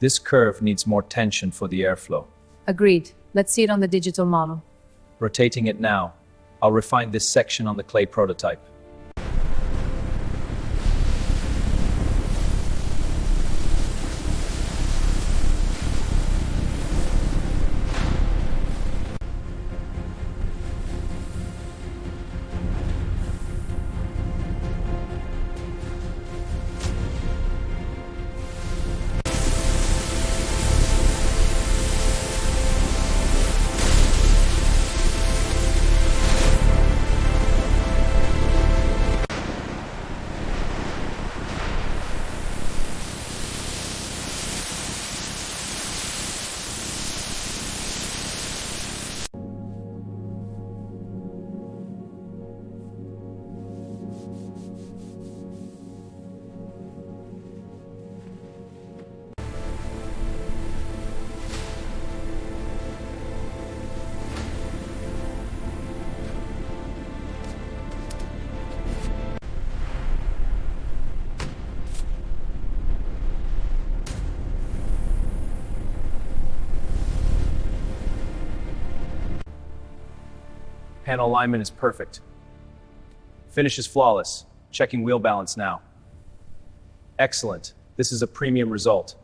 This curve needs more tension for the airflow. Agreed. Let's see it on the digital model. Rotating it now. I'll refine this section on the clay prototype. Panel alignment is perfect. Finish is flawless. Checking wheel balance now. Excellent. This is a premium result.